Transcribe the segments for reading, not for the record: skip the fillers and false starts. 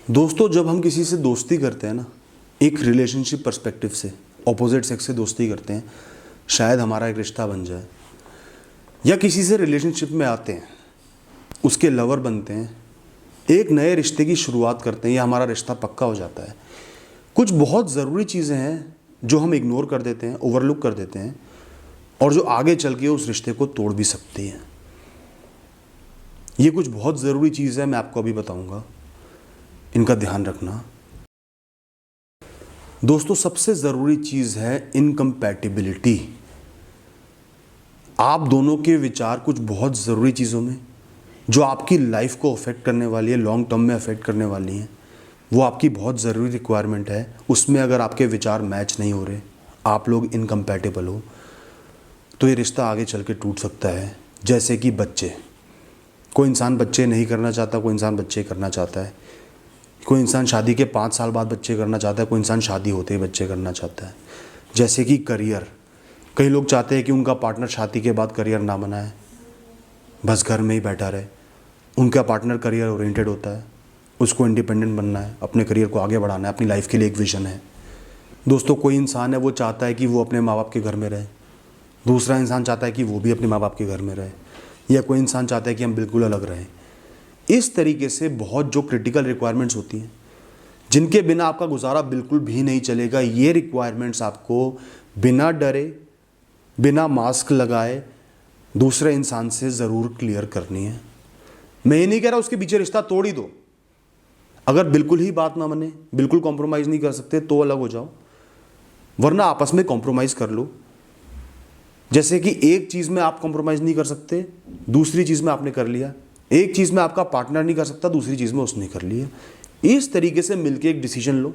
दोस्तों, जब हम किसी से दोस्ती करते हैं ना, एक रिलेशनशिप पर्सपेक्टिव से ऑपोजिट सेक्स से दोस्ती करते हैं, शायद हमारा एक रिश्ता बन जाए, या किसी से रिलेशनशिप में आते हैं, उसके लवर बनते हैं, एक नए रिश्ते की शुरुआत करते हैं या हमारा रिश्ता पक्का हो जाता है। कुछ बहुत ज़रूरी चीज़ें हैं जो हम इग्नोर कर देते हैं, ओवरलुक कर देते हैं, और जो आगे चल के उस रिश्ते को तोड़ भी सकती हैं। ये कुछ बहुत ज़रूरी चीज़ है, मैं आपको अभी बताऊंगा, इनका ध्यान रखना। दोस्तों, सबसे ज़रूरी चीज़ है इनकम्पैटिबिलिटी। आप दोनों के विचार कुछ बहुत ज़रूरी चीज़ों में जो आपकी लाइफ को अफेक्ट करने वाली है, लॉन्ग टर्म में अफेक्ट करने वाली हैं, वो आपकी बहुत ज़रूरी रिक्वायरमेंट है। उसमें अगर आपके विचार मैच नहीं हो रहे, आप लोग इनकम्पैटिबल हो, तो ये रिश्ता आगे चल के टूट सकता है। जैसे कि बच्चे, कोई इंसान बच्चे नहीं करना चाहता, कोई इंसान बच्चे करना चाहता है। कोई इंसान शादी के 5 साल बाद बच्चे करना चाहता है, कोई इंसान शादी होते ही बच्चे करना चाहता है। जैसे कि करियर, कई लोग चाहते हैं कि उनका पार्टनर शादी के बाद करियर ना बनाए, बस घर में ही बैठा रहे। उनका पार्टनर करियर ओरिएंटेड होता है, उसको इंडिपेंडेंट बनना है, अपने करियर को आगे बढ़ाना है, अपनी लाइफ के लिए एक विजन है। दोस्तों, कोई इंसान है वो चाहता है कि वो अपने माँ बाप के घर में रहे, दूसरा इंसान चाहता है कि वो भी अपने माँ बाप के घर में रहे, या कोई इंसान चाहता है कि हम बिल्कुल अलग रहें। इस तरीके से बहुत जो क्रिटिकल रिक्वायरमेंट्स होती हैं, जिनके बिना आपका गुजारा बिल्कुल भी नहीं चलेगा, ये रिक्वायरमेंट्स आपको बिना डरे, बिना मास्क लगाए दूसरे इंसान से ज़रूर क्लियर करनी है। मैं ये नहीं कह रहा उसके पीछे रिश्ता तोड़ ही दो। अगर बिल्कुल ही बात ना बने, बिल्कुल कॉम्प्रोमाइज़ नहीं कर सकते, तो अलग हो जाओ, वरना आपस में कॉम्प्रोमाइज़ कर लो। जैसे कि एक चीज़ में आप कॉम्प्रोमाइज़ नहीं कर सकते, दूसरी चीज़ में आपने कर लिया। एक चीज़ में आपका पार्टनर नहीं कर सकता, दूसरी चीज़ में उसने कर लिया। इस तरीके से मिलके एक डिसीजन लो,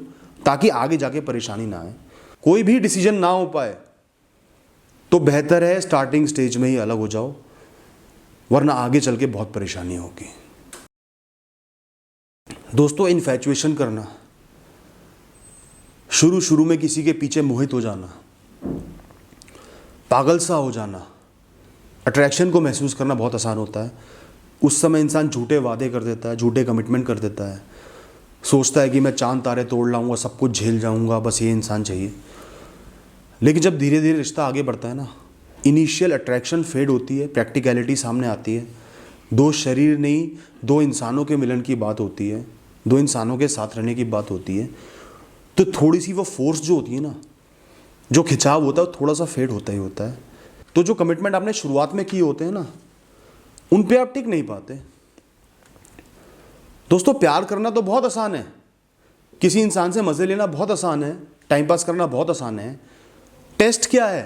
ताकि आगे जाके परेशानी ना आए। कोई भी डिसीजन ना हो पाए तो बेहतर है स्टार्टिंग स्टेज में ही अलग हो जाओ, वरना आगे चल के बहुत परेशानी होगी। दोस्तों, इन्फैचुएशन करना, शुरू में किसी के पीछे मोहित हो जाना, पागल सा हो जाना, अट्रैक्शन को महसूस करना बहुत आसान होता है। उस समय इंसान झूठे वादे कर देता है, झूठे कमिटमेंट कर देता है, सोचता है कि मैं चांद तारे तोड़ लाऊंगा, सब कुछ झेल जाऊंगा, बस ये इंसान चाहिए। लेकिन जब धीरे धीरे रिश्ता आगे बढ़ता है ना, इनिशियल अट्रैक्शन फेड होती है, प्रैक्टिकलिटी सामने आती है। दो शरीर नहीं, दो इंसानों के मिलन की बात होती है, दो इंसानों के साथ रहने की बात होती है। तो थोड़ी सी वो फोर्स जो होती है ना, जो खिंचाव होता है, वो थोड़ा सा फेड होता ही होता है। तो जो कमिटमेंट आपने शुरुआत में किए होते हैं ना, उन पे आप टिक नहीं पाते। दोस्तों, प्यार करना तो बहुत आसान है, किसी इंसान से मजे लेना बहुत आसान है, टाइम पास करना बहुत आसान है। टेस्ट क्या है?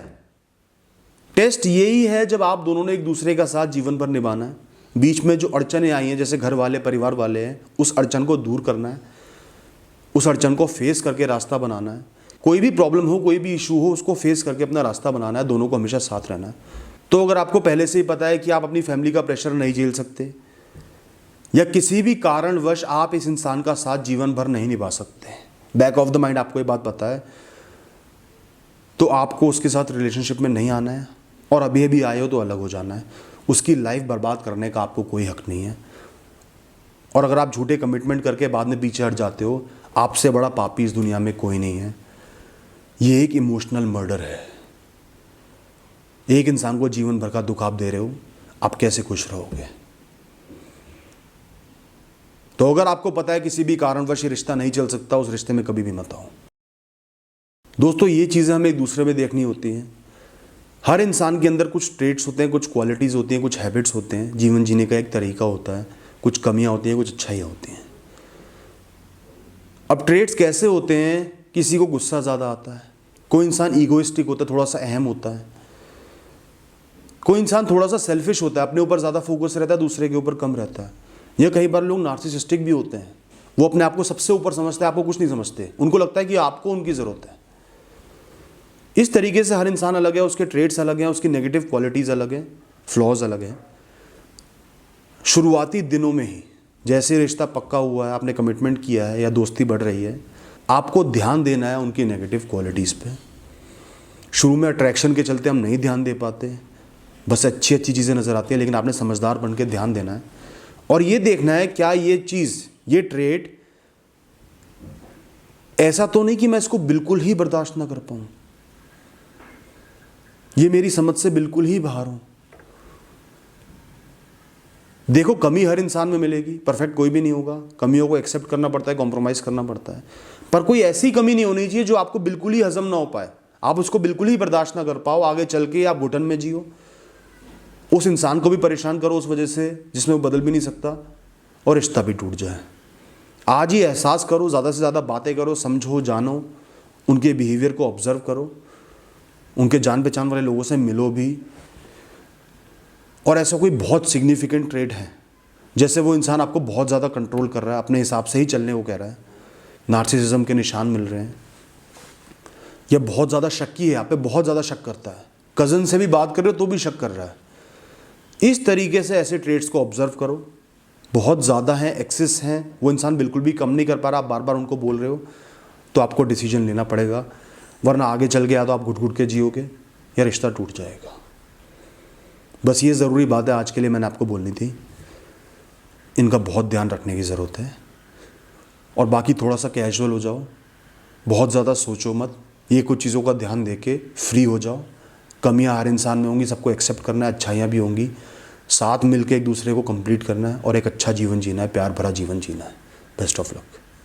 टेस्ट यही है जब आप दोनों ने एक दूसरे का साथ जीवन भर निभाना है। बीच में जो अड़चने आई हैं, जैसे घर वाले, परिवार वाले हैं, उस अड़चन को दूर करना है, उस अड़चन को फेस करके रास्ता बनाना है। कोई भी प्रॉब्लम हो, कोई भी इशू हो, उसको फेस करके अपना रास्ता बनाना है, दोनों को हमेशा साथ रहना है। तो अगर आपको पहले से ही पता है कि आप अपनी फैमिली का प्रेशर नहीं झेल सकते, या किसी भी कारणवश आप इस इंसान का साथ जीवन भर नहीं निभा सकते, बैक ऑफ द माइंड आपको ये बात पता है, तो आपको उसके साथ रिलेशनशिप में नहीं आना है, और अभी अभी आए हो तो अलग हो जाना है। उसकी लाइफ बर्बाद करने का आपको कोई हक नहीं है। और अगर आप झूठे कमिटमेंट करके बाद में पीछे हट जाते हो, आपसे बड़ा पापी इस दुनिया में कोई नहीं है। ये एक इमोशनल मर्डर है। एक इंसान को जीवन भर का दुख आप दे रहे हो, आप कैसे खुश रहोगे? तो अगर आपको पता है किसी भी कारणवश ये रिश्ता नहीं चल सकता, उस रिश्ते में कभी भी मत आओ। दोस्तों, ये चीज़ें हमें एक दूसरे में देखनी होती हैं। हर इंसान के अंदर कुछ ट्रेट्स होते हैं, कुछ क्वालिटीज़ होती हैं, कुछ हैबिट्स होते हैं, जीवन जीने का एक तरीका होता है, कुछ कमियां होती हैं, कुछ अच्छाइयाँ होती हैं। अब ट्रेट्स कैसे होते हैं? किसी को गुस्सा ज़्यादा आता है, कोई इंसान ईगोइस्टिक होता है, थोड़ा सा अहम होता है, कोई इंसान थोड़ा सा सेल्फिश होता है, अपने ऊपर ज़्यादा फोकस रहता है, दूसरे के ऊपर कम रहता है। या कई बार लोग नार्सिसिस्टिक भी होते हैं, वो अपने आप को सबसे ऊपर समझते हैं, आपको कुछ नहीं समझते, उनको लगता है कि आपको उनकी ज़रूरत है। इस तरीके से हर इंसान अलग है, उसके ट्रेड्स अलग हैं, उसकी नेगेटिव क्वालिटीज़ अलग हैं, फ्लॉज अलग हैं। शुरुआती दिनों में ही, जैसे रिश्ता पक्का हुआ है, आपने कमिटमेंट किया है या दोस्ती बढ़ रही है, आपको ध्यान देना है उनकी नेगेटिव क्वालिटीज़ पे। शुरू में अट्रैक्शन के चलते हम नहीं ध्यान दे पाते, बस अच्छी अच्छी चीज़ें नज़र आती हैं, लेकिन आपने समझदार बन के ध्यान देना है और ये देखना है क्या ये चीज़, ये ट्रेड ऐसा तो नहीं कि मैं इसको बिल्कुल ही बर्दाश्त ना कर पाऊँ, ये मेरी समझ से बिल्कुल ही बाहर हो। देखो, कमी हर इंसान में मिलेगी, परफेक्ट कोई भी नहीं होगा, कमियों को एक्सेप्ट करना पड़ता है, कॉम्प्रोमाइज़ करना पड़ता है, पर कोई ऐसी कमी नहीं होनी चाहिए जो आपको बिल्कुल ही हजम ना हो पाए, आप उसको बिल्कुल ही बर्दाश्त ना कर पाओ, आगे चल के आप घुटन में जियो, उस इंसान को भी परेशान करो उस वजह से जिसमें वो बदल भी नहीं सकता, और रिश्ता भी टूट जाए। आज ही एहसास करो, ज़्यादा से ज़्यादा बातें करो, समझो, जानो, उनके बिहेवियर को ऑब्जर्व करो, उनके जान पहचान वाले लोगों से मिलो भी। और ऐसा कोई बहुत सिग्निफिकेंट ट्रेड है, जैसे वो इंसान आपको बहुत ज़्यादा कंट्रोल कर रहा है, अपने हिसाब से ही चलने को कह रहा है, नार्सिसिज्म के निशान मिल रहे हैं, या बहुत ज़्यादा शक्की है, आप पे बहुत ज़्यादा शक करता है, कज़न से भी बात कर रहे हो तो भी शक कर रहा है, इस तरीके से ऐसे ट्रेड्स को ऑब्जर्व करो। बहुत ज़्यादा हैं, एक्सेस हैं, वो इंसान बिल्कुल भी कम नहीं कर पा रहा, आप बार बार उनको बोल रहे हो, तो आपको डिसीजन लेना पड़ेगा, वरना आगे चल गया तो आप घुट घुट के जियोगे या रिश्ता टूट जाएगा। बस ये ज़रूरी बात है आज के लिए मैंने आपको बोलनी थी, इनका बहुत ध्यान रखने की ज़रूरत है। और बाकी थोड़ा सा कैजुअल हो जाओ, बहुत ज़्यादा सोचो मत, ये कुछ चीज़ों का ध्यान दे के फ्री हो जाओ। कमियां हर इंसान में होंगी, सबको एक्सेप्ट करना है, अच्छाइयाँ भी होंगी, साथ मिलके एक दूसरे को कंप्लीट करना है और एक अच्छा जीवन जीना है, प्यार भरा जीवन जीना है। Best of luck.